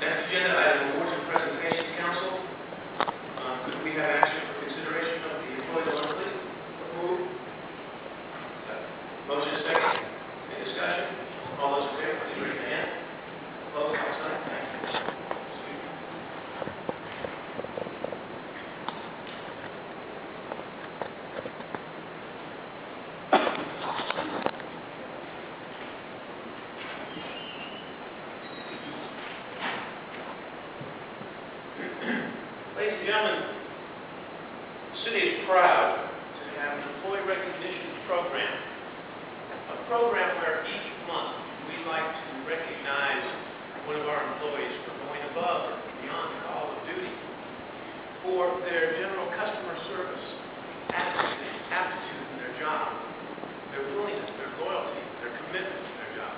Next agenda item, awards and presentations council. Could we have action for consideration of the employee monthly? Move. Motion is second. Any discussion? All those in favor, please raise your hand. Opposed, like sign. Thank you. Ladies and gentlemen, the city is proud to have an employee recognition program, a program where each month we like to recognize one of our employees for going above and beyond the call of duty, for their general customer service, aptitude in their job, their willingness, their loyalty, their commitment to their job.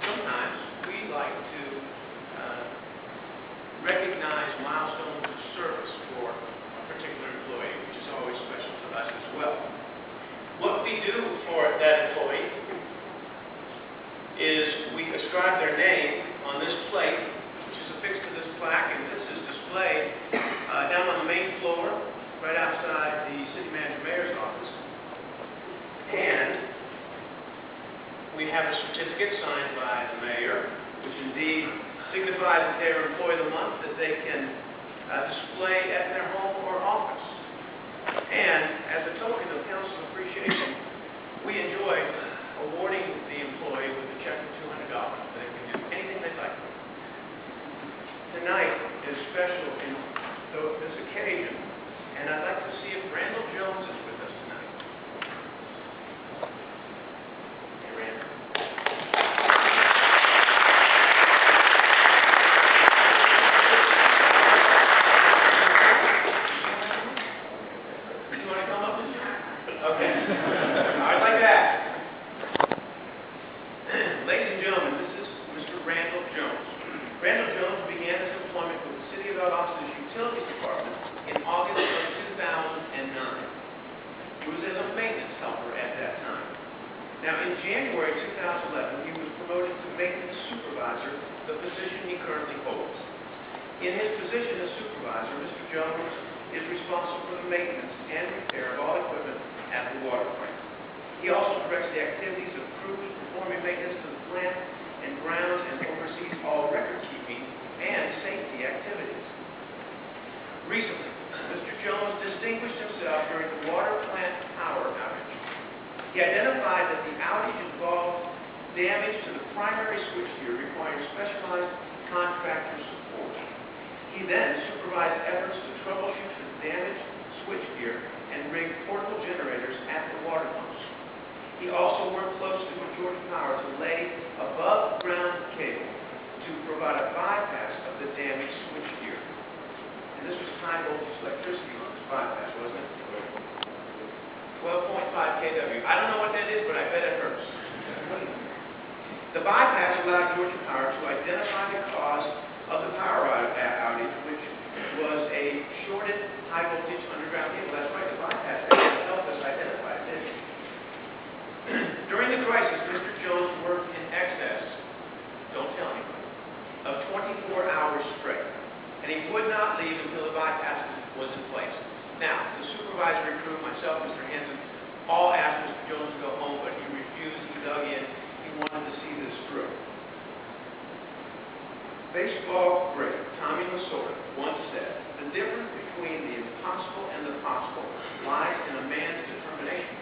Sometimes we like to recognize milestones of service for a particular employee, which is always special to us as well. What we do for that employee is we ascribe their name on this plate, which is affixed to this plaque, and this is displayed down on the main floor, right outside the city manager mayor's office. And we have a certificate signed by the mayor, which indeed signifies that they are employee of the month, that they can display at their home or office. And as a token of council appreciation, we enjoy awarding the employee with a check of $200 so they can do anything they'd like. Tonight is special in this occasion, and I'd like to see if Randall Jones is with us tonight. Hey, Randall. Randall Jones began his employment with the City of Valdosta's Utilities Department in August of 2009. He was as a maintenance helper at that time. Now, in January 2011, he was promoted to maintenance supervisor, the position he currently holds. In his position as supervisor, Mr. Jones is responsible for the maintenance and repair of all equipment at the water plant. He also directs the activities of crews performing maintenance to the plant and grounds and oversees all record-keeping and safety activities. Recently, Mr. Jones distinguished himself during the water plant power outage. He identified that the outage involved damage to the primary switchgear requiring specialized contractor support. He then supervised efforts to troubleshoot the damaged switchgear and rig portable generators at the water pumps. He also worked closely with Georgia Power to lay above-ground cable to provide a bypass of the damaged switchgear. And this was high-voltage electricity on this bypass, wasn't it? 12.5 kW. I don't know what that is, but I bet it hurts. The bypass allowed Georgia Power to identify the cause of the power outage, which was a shorted high-voltage underground cable. That's right, the bypass helped us identify it, didn't it? During the crisis, Mr. Jones worked in excess, don't tell anybody, of 24 hours straight. And he would not leave until the bypass was in place. Now, the supervisory crew, myself, Mr. Hansen, all asked Mr. Jones to go home, but he refused. He dug in. He wanted to see this through. Baseball great Tommy Lasorda once said, "The difference between the impossible and the possible lies in a man's determination."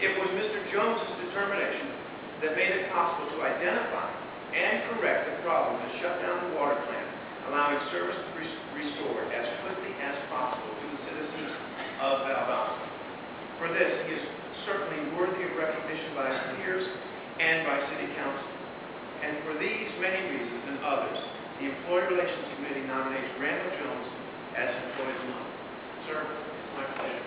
It was Mr. Jones's determination that made it possible to identify and correct the problem that shut down the water plant, allowing service to be restored as quickly as possible to the citizens of Valdosta. For this, he is certainly worthy of recognition by his peers and by City Council. And for these many reasons and others, the Employee Relations Committee nominates Randall Jones as Employee of the Month. Sir, it's my pleasure.